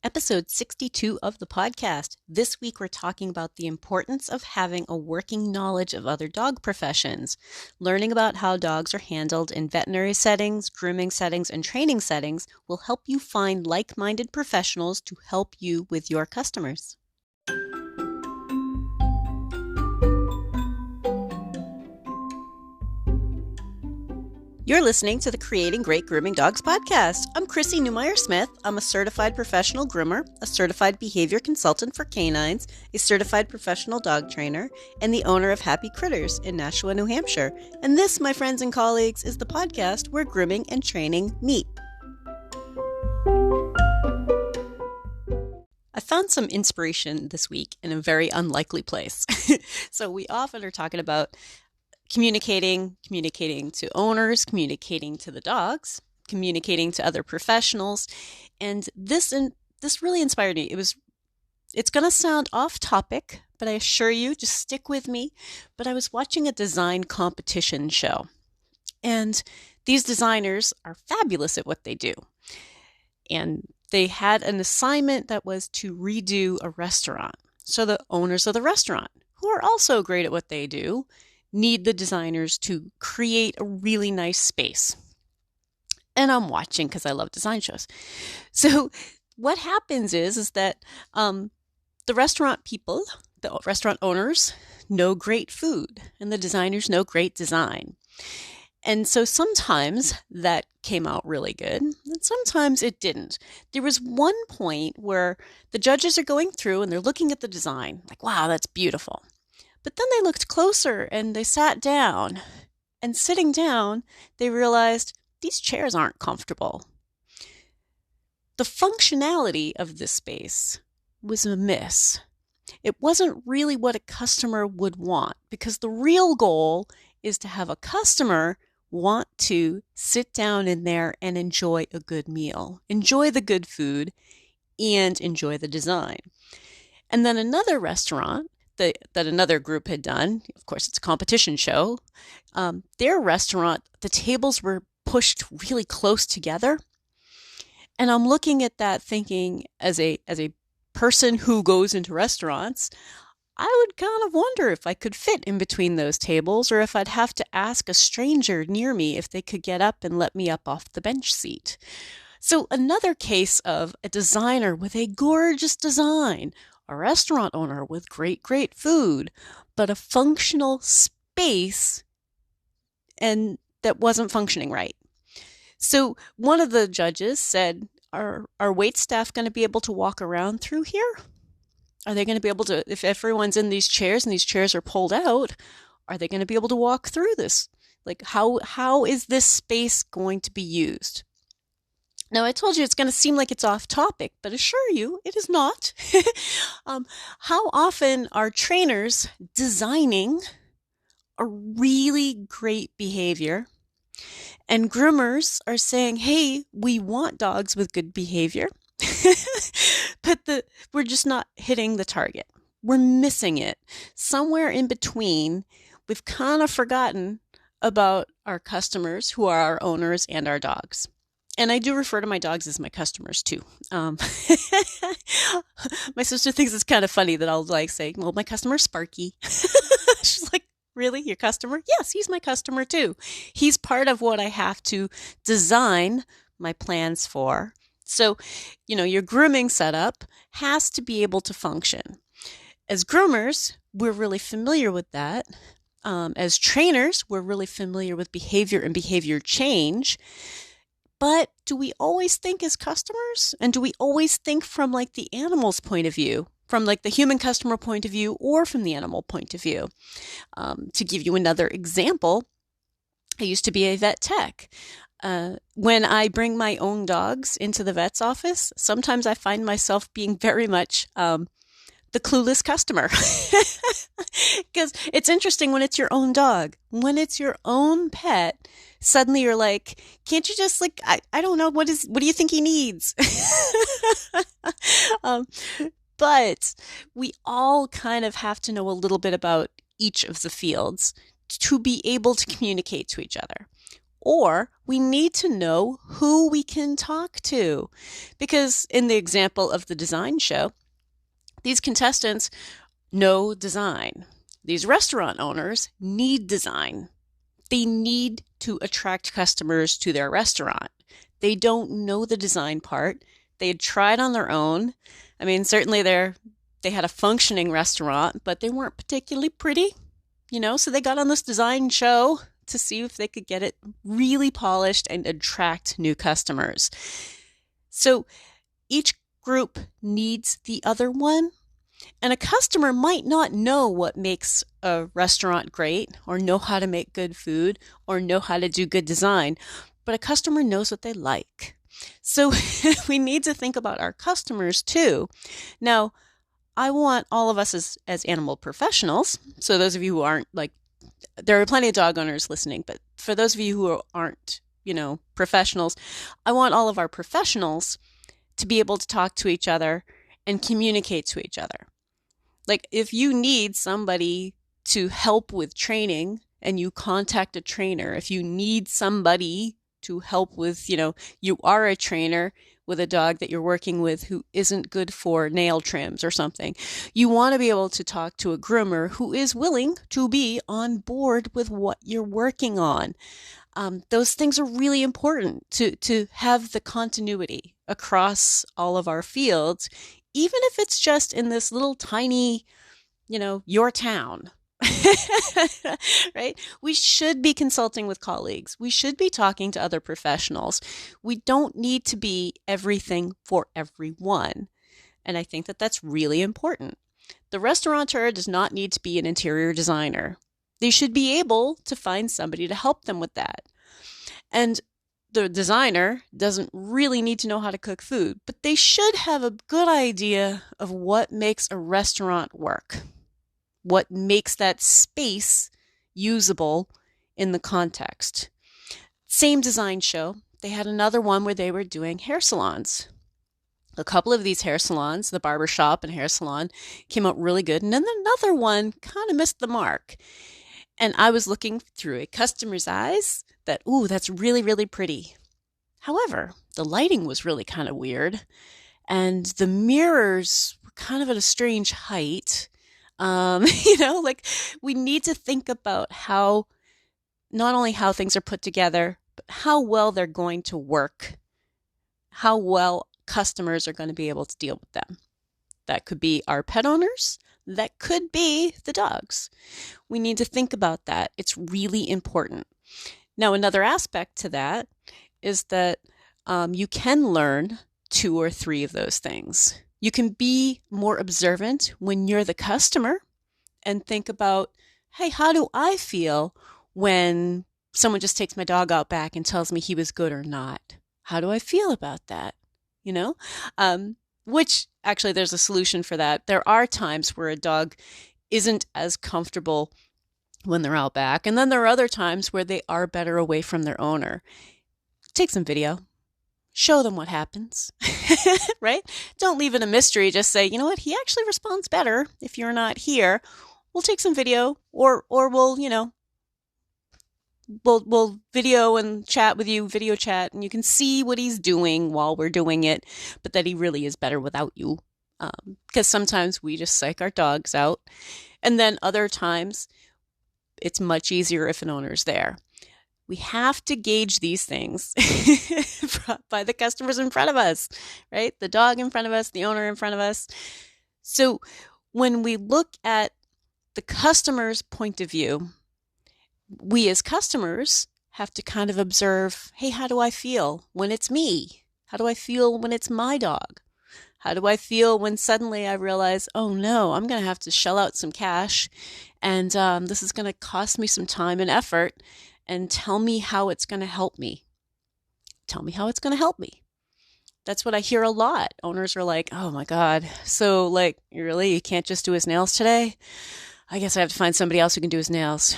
Episode 62 of the podcast. This week we're talking about the importance of having a working knowledge of other dog professions. Learning about how dogs are handled in veterinary settings, grooming settings, and training settings will help you find like-minded professionals to help you with your customers. You're listening to the Creating Great Grooming Dogs podcast. I'm Chrissy Newmeyer-Smith. I'm a certified professional groomer, a certified behavior consultant for canines, a certified professional dog trainer, and the owner of Happy Critters in Nashua, New Hampshire. And this, my friends and colleagues, is the podcast where grooming and training meet. I found some inspiration this week in a very unlikely place. So we often are talking about communicating to owners, communicating to the dogs, communicating to other professionals. And this really inspired me. It's going to sound off topic, but I assure you, just stick with me. But I was watching a design competition show, and these designers are fabulous at what they do. And they had an assignment that was to redo a restaurant. So the owners of the restaurant, who are also great at what they do, need the designers to create a really nice space. And I'm watching because I love design shows. So what happens is that the restaurant people, the restaurant owners, know great food, and the designers know great design. And so sometimes that came out really good, and sometimes it didn't. There was one point where the judges are going through and they're looking at the design, like, wow, that's beautiful. But then they looked closer and they sat down, and sitting down, they realized these chairs aren't comfortable. The functionality of this space was amiss. It wasn't really what a customer would want, because the real goal is to have a customer want to sit down in there and enjoy a good meal, enjoy the good food, and enjoy the design. And then another restaurant that another group had done, of course it's a competition show, their restaurant, the tables were pushed really close together. And I'm looking at that thinking, as a person who goes into restaurants, I would kind of wonder if I could fit in between those tables, or if I'd have to ask a stranger near me if they could get up and let me up off the bench seat. So another case of a designer with a gorgeous design, a restaurant owner with great food, but a functional space and that wasn't functioning right. So one of the judges said, are wait staff going to be able to walk around through here? Are they going to be able to, if everyone's in these chairs and these chairs are pulled out, are they going to be able to walk through this? Like, how is this space going to be used? Now, I told you it's going to seem like it's off topic, but assure you, it is not. How often are trainers designing a really great behavior, and groomers are saying, hey, we want dogs with good behavior, but we're just not hitting the target. We're missing it. Somewhere in between, we've kind of forgotten about our customers, who are our owners and our dogs. And I do refer to my dogs as my customers too. My sister thinks it's kind of funny that I'll say, well, my customer's Sparky. She's like, really? Your customer? Yes, he's my customer too. He's part of what I have to design my plans for. So, your grooming setup has to be able to function. As groomers, we're really familiar with that. As trainers, we're really familiar with behavior and behavior change. But do we always think as customers? And do we always think from the animal's point of view, from the human customer point of view, or from the animal point of view? To give you another example, I used to be a vet tech. When I bring my own dogs into the vet's office, sometimes I find myself being very much the clueless customer. Because it's interesting when it's your own dog. When it's your own pet, suddenly you're like, can't you just I don't know, what do you think he needs? But we all kind of have to know a little bit about each of the fields to be able to communicate to each other. or we need to know who we can talk to. Because in the example of the design show, these contestants know design. These restaurant owners need design. They need to attract customers to their restaurant. They don't know the design part. They had tried on their own. I mean, certainly they had a functioning restaurant, but they weren't particularly pretty, so they got on this design show to see if they could get it really polished and attract new customers. So each group needs the other one. And a customer might not know what makes a restaurant great, or know how to make good food, or know how to do good design, but a customer knows what they like. So we need to think about our customers too. Now, I want all of us as animal professionals, so those of you who aren't, there are plenty of dog owners listening, but for those of you who aren't, professionals, I want all of our professionals to be able to talk to each other and communicate to each other. Like, if you need somebody to help with training and you contact a trainer, if you need somebody to help with, you are a trainer with a dog that you're working with who isn't good for nail trims or something, you want to be able to talk to a groomer who is willing to be on board with what you're working on. Those things are really important to have the continuity across all of our fields, even if it's just in this little tiny, your town, right? We should be consulting with colleagues. We should be talking to other professionals. We don't need to be everything for everyone. And I think that that's really important. The restaurateur does not need to be an interior designer. They should be able to find somebody to help them with that. And the designer doesn't really need to know how to cook food, but they should have a good idea of what makes a restaurant work, what makes that space usable in the context. Same design show, they had another one where they were doing hair salons. A couple of these hair salons, the barber shop and hair salon, came out really good, and then another one kind of missed the mark. And I was looking through a customer's eyes that, ooh, that's really, really pretty. However, the lighting was really kind of weird, and the mirrors were kind of at a strange height. We need to think about how, not only how things are put together, but how well they're going to work, how well customers are going to be able to deal with them. That could be our pet owners. That could be the dogs. We need to think about that. It's really important. Now, another aspect to that is that you can learn 2 or 3 of those things. You can be more observant when you're the customer and think about, hey, how do I feel when someone just takes my dog out back and tells me he was good or not? How do I feel about that? Which actually there's a solution for that. There are times where a dog isn't as comfortable when they're out back, and then there are other times where they are better away from their owner. Take some video. Show them what happens, right? Don't leave it a mystery. Just say, you know what? He actually responds better if you're not here. We'll take some video, or we'll video and chat with you, video chat, and you can see what he's doing while we're doing it, but that he really is better without you. Because sometimes we just psych our dogs out, and then other times it's much easier if an owner's there. We have to gauge these things by the customers in front of us, right? The dog in front of us, the owner in front of us. So when we look at the customer's point of view, we as customers have to kind of observe, hey, how do I feel when it's me? How do I feel when it's my dog? How do I feel when suddenly I realize, oh no, I'm going to have to shell out some cash, and this is going to cost me some time and effort, and tell me how it's going to help me. Tell me how it's going to help me. That's what I hear a lot. Owners are like, oh my God, so you can't just do his nails today? I guess I have to find somebody else who can do his nails.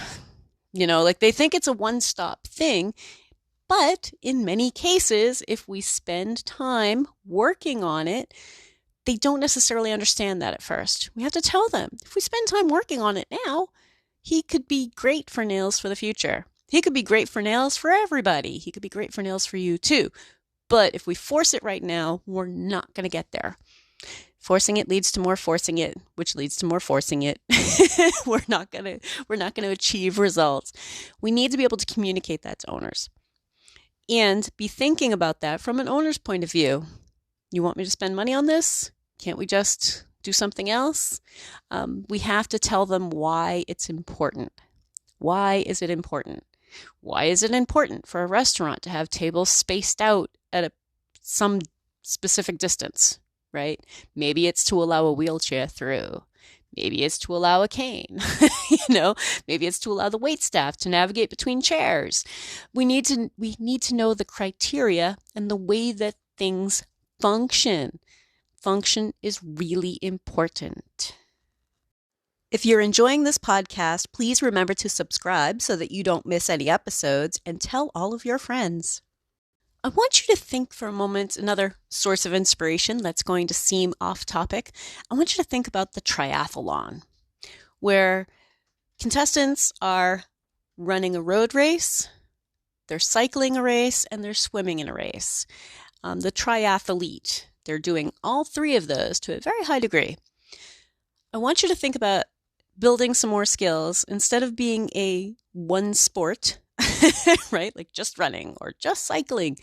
They think it's a one-stop thing. But in many cases, if we spend time working on it, they don't necessarily understand that at first. We have to tell them, if we spend time working on it now, he could be great for nails for the future. He could be great for nails for everybody. He could be great for nails for you too. But if we force it right now, we're not going to get there. Forcing it leads to more forcing it, which leads to more forcing it. we're not going to achieve results. We need to be able to communicate that to owners and be thinking about that from an owner's point of view. You want me to spend money on this? Can't we just do something else? We have to tell them why it's important. Why is it important? Why is it important for a restaurant to have tables spaced out at some specific distance, right? Maybe it's to allow a wheelchair through. Maybe it's to allow a cane, maybe it's to allow the waitstaff to navigate between chairs. We need to know the criteria and the way that things function. Function is really important. If you're enjoying this podcast, please remember to subscribe so that you don't miss any episodes, and tell all of your friends. I want you to think for a moment, another source of inspiration that's going to seem off topic. I want you to think about the triathlon, where contestants are running a road race, they're cycling a race, and they're swimming in a race. The triathlete, they're doing all three of those to a very high degree. I want you to think about building some more skills instead of being a one sport, right? Like just running or just cycling.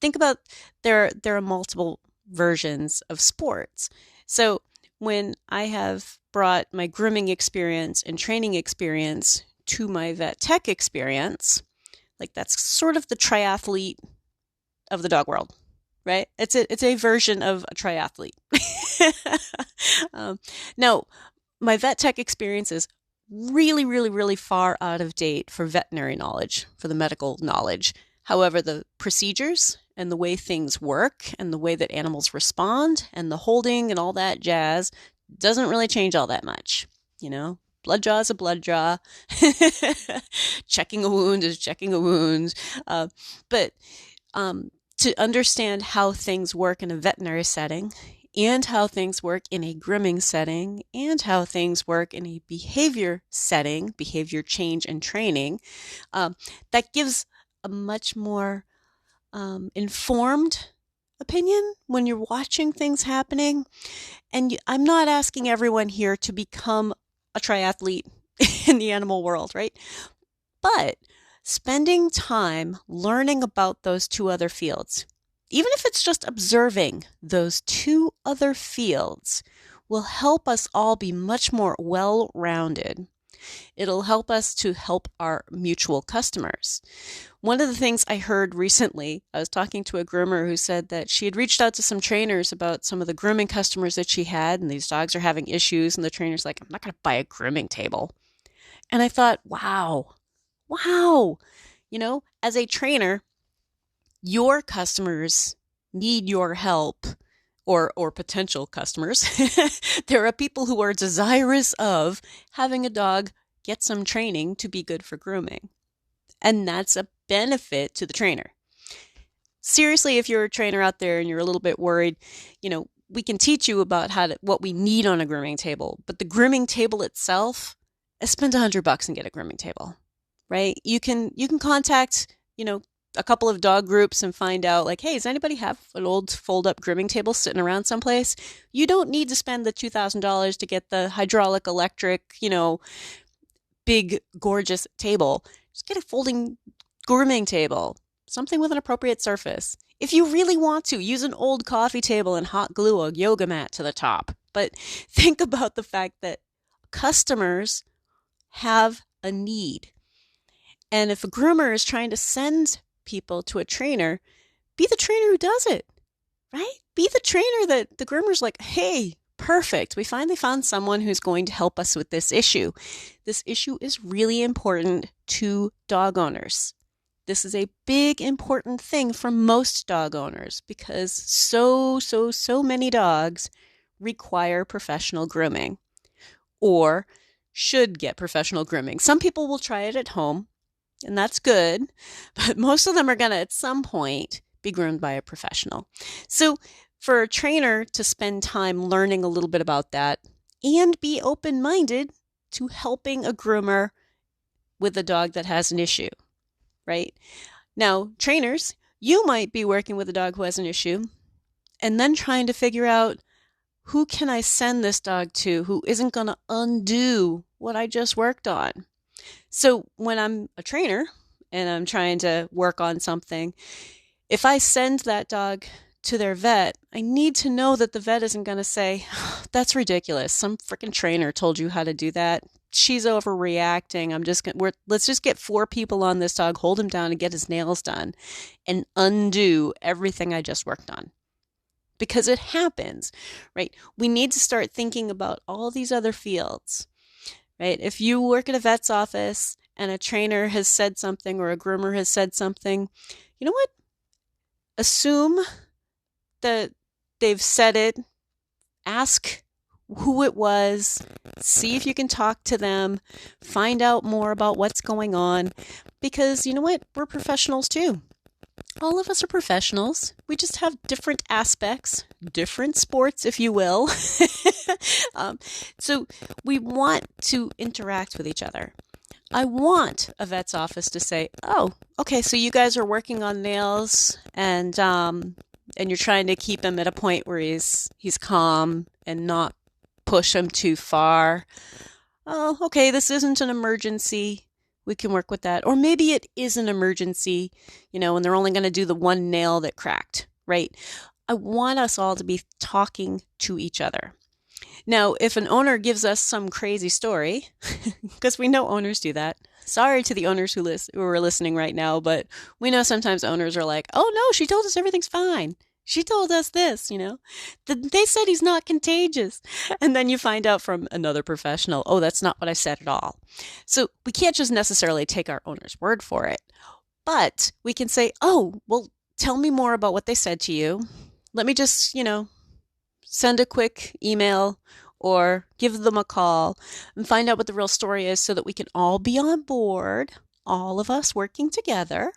Think about there are multiple versions of sports. So when I have brought my grooming experience and training experience to my vet tech experience, like that's sort of the triathlete of the dog world, right? It's a version of a triathlete. Now, my vet tech experience is really, really, really far out of date for veterinary knowledge, for the medical knowledge. However, the procedures and the way things work and the way that animals respond and the holding and all that jazz doesn't really change all that much. Blood draw is a blood draw. Checking a wound is checking a wound. But to understand how things work in a veterinary setting and how things work in a grooming setting and how things work in a behavior setting, behavior change and training, that gives a much more informed opinion when you're watching things happening. And I'm not asking everyone here to become a triathlete in the animal world, right? But spending time learning about those two other fields, even if it's just observing those two other fields, will help us all be much more well-rounded. It'll help us to help our mutual customers. One of the things I heard recently, I was talking to a groomer who said that she had reached out to some trainers about some of the grooming customers that she had, and these dogs are having issues, and the trainer's like, I'm not going to buy a grooming table. And I thought, wow. As a trainer, your customers need your help, or potential customers. There are people who are desirous of having a dog get some training to be good for grooming. And that's a benefit to the trainer. Seriously, if you're a trainer out there and you're a little bit worried, we can teach you about what we need on a grooming table. But the grooming table itself, spend $100 and get a grooming table, right? You can contact, a couple of dog groups and find out like, hey, does anybody have an old fold-up grooming table sitting around someplace? You don't need to spend the $2,000 to get the hydraulic, electric, big, gorgeous table. Just get a folding grooming table, something with an appropriate surface. If you really want to, use an old coffee table and hot glue a yoga mat to the top. But think about the fact that customers have a need. And if a groomer is trying to send people to a trainer, be the trainer who does it, right? Be the trainer that the groomer's like, hey, perfect. We finally found someone who's going to help us with this issue. This issue is really important to dog owners. This is a big, important thing for most dog owners because so many dogs require professional grooming or should get professional grooming. Some people will try it at home, and that's good, but most of them are going to, at some point, be groomed by a professional. So for a trainer to spend time learning a little bit about that and be open-minded to helping a groomer with a dog that has an issue. right? Now, trainers, you might be working with a dog who has an issue and then trying to figure out, who can I send this dog to who isn't going to undo what I just worked on? So when I'm a trainer and I'm trying to work on something, if I send that dog to their vet, I need to know that the vet isn't going to say, that's ridiculous. Some freaking trainer told you how to do that. She's overreacting. Let's just get 4 people on this dog, hold him down and get his nails done and undo everything I just worked on. Because it happens, right? We need to start thinking about all these other fields, right? If you work at a vet's office and a trainer has said something or a groomer has said something, you know what? Assume that they've said it. Ask who it was. See if you can talk to them. Find out more about what's going on. Because you know what? We're professionals too. All of us are professionals. We just have different aspects, different sports, if you will. So we want to interact with each other. I want a vet's office to say, oh, okay, so you guys are working on nails and you're trying to keep him at a point where he's calm and not push him too far. Oh, okay, this isn't an emergency. We can work with that. Or maybe it is an emergency, and they're only going to do the one nail that cracked, right? I want us all to be talking to each other. Now, if an owner gives us some crazy story, because we know owners do that. Sorry to the owners who are listening right now, but we know sometimes owners are like, oh no, she told us everything's fine. She told us this, They said he's not contagious. And then you find out from another professional, oh, that's not what I said at all. So we can't just necessarily take our owner's word for it. But we can say, oh, well, tell me more about what they said to you. Let me just, send a quick email or give them a call and find out what the real story is so that we can all be on board, all of us working together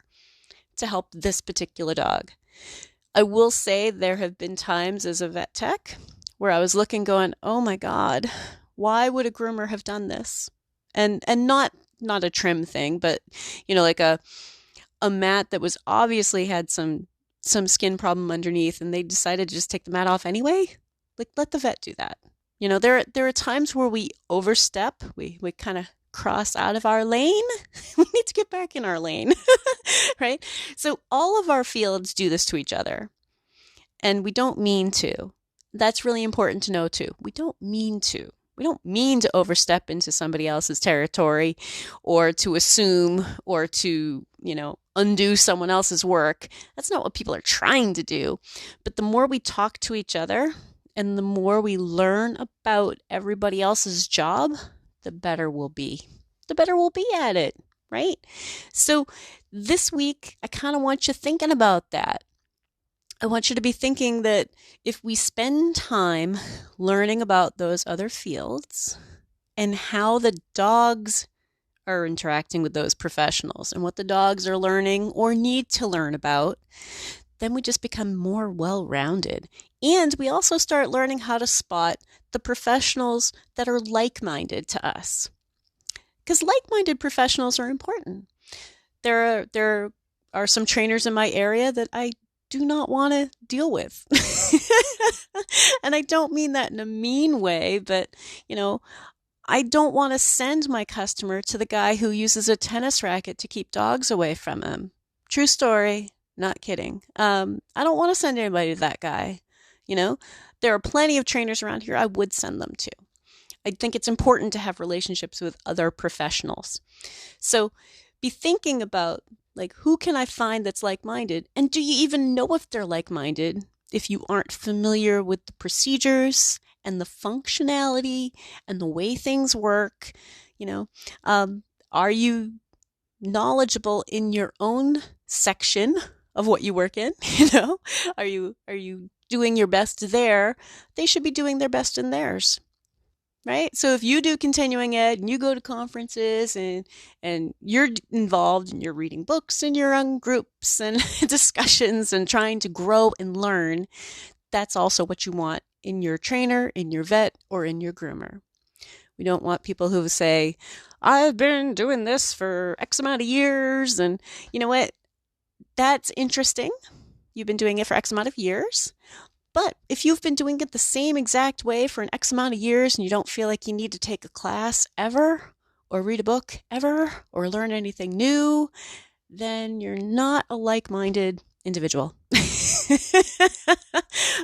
to help this particular dog. I will say there have been times as a vet tech where I was looking going, oh my God, why would a groomer have done this? And not a trim thing, but like a mat that was obviously had some skin problem underneath and they decided to just take the mat off anyway. Like, let the vet do that. There are times where we overstep, we kind of cross out of our lane. We need to get back in our lane, right? So all of our fields do this to each other, and we don't mean to. That's really important to know too. We don't mean to. We don't mean to overstep into somebody else's territory or to assume or to, undo someone else's work. That's not what people are trying to do. But the more we talk to each other and the more we learn about everybody else's job, the better we'll be. The better we'll be at it, right? So this week, I kind of want you thinking about that. I want you to be thinking that if we spend time learning about those other fields and how the dogs are interacting with those professionals and what the dogs are learning or need to learn about, then we just become more well-rounded. And we also start learning how to spot the professionals that are like-minded to us. Because like-minded professionals are important. There are some trainers in my area that I do not want to deal with. And I don't mean that in a mean way, but, I don't want to send my customer to the guy who uses a tennis racket to keep dogs away from him. True story. Not kidding. I don't want to send anybody to that guy. There are plenty of trainers around here I would send them to. I think it's important to have relationships with other professionals. So be thinking about, who can I find that's like-minded? And do you even know if they're like-minded if you aren't familiar with the procedures and the functionality and the way things work? Are you knowledgeable in your own section of what you work in? Are you doing your best there? They should be doing their best in theirs. Right? So if you do continuing ed and you go to conferences and you're involved and you're reading books and you're on groups and discussions and trying to grow and learn, that's also what you want in your trainer, in your vet, or in your groomer. We don't want people who say, I've been doing this for X amount of years. And you know what? That's interesting. You've been doing it for X amount of years. But if you've been doing it the same exact way for an X amount of years and you don't feel like you need to take a class ever, or read a book ever, or learn anything new, then you're not a like-minded individual.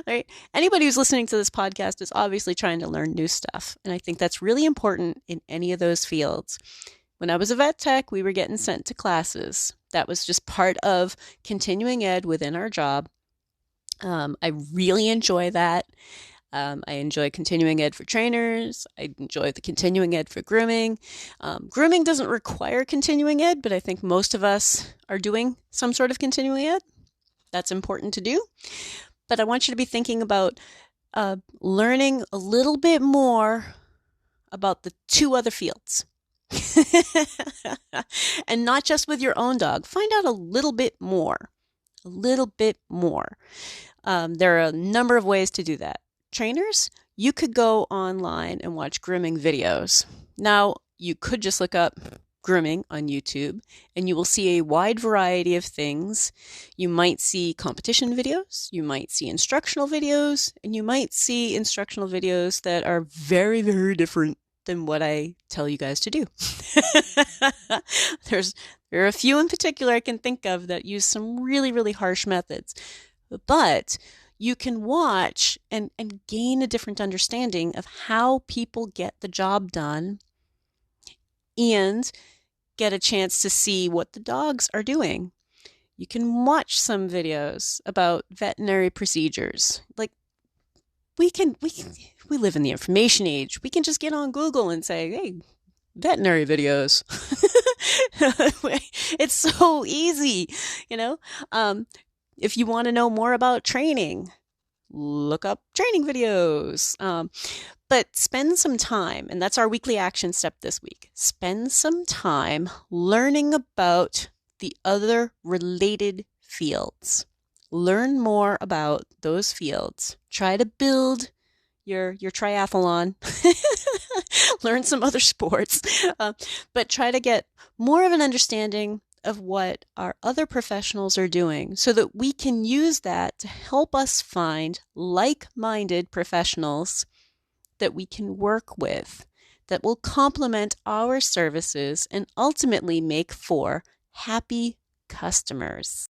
Right? Anybody who's listening to this podcast is obviously trying to learn new stuff. And I think that's really important in any of those fields. When I was a vet tech, we were getting sent to classes. That was just part of continuing ed within our job. I really enjoy that. I enjoy continuing ed for trainers. I enjoy the continuing ed for grooming. Grooming doesn't require continuing ed, but I think most of us are doing some sort of continuing ed. That's important to do. But I want you to be thinking about learning a little bit more about the two other fields. And not just with your own dog. Find out a little bit more. A little bit more. There are a number of ways to do that. Trainers, you could go online and watch grooming videos. Now, you could just look up grooming on YouTube and you will see a wide variety of things. You might see competition videos, you might see instructional videos, and you might see instructional videos that are very, very different than what I tell you guys to do. There are a few in particular I can think of that use some really, really harsh methods. But you can watch and gain a different understanding of how people get the job done and get a chance to see what the dogs are doing. You can watch some videos about veterinary procedures. Like we live in the information age. We can just get on Google and say, hey, veterinary videos. It's so easy, you know? If you want to know more about training, look up training videos. But spend some time, and that's our weekly action step this week. Spend some time learning about the other related fields. Learn more about those fields. Try to build your triathlon. Learn some other sports. But try to get more of an understanding of what our other professionals are doing so that we can use that to help us find like-minded professionals that we can work with, that will complement our services and ultimately make for happy customers.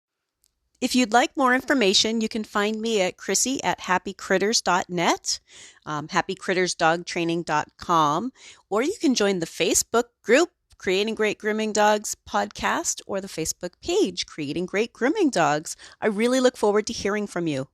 If you'd like more information, you can find me at Chrissy@happycritters.net, happycrittersdogtraining.com, or you can join the Facebook group Creating Great Grooming Dogs podcast or the Facebook page Creating Great Grooming Dogs. I really look forward to hearing from you.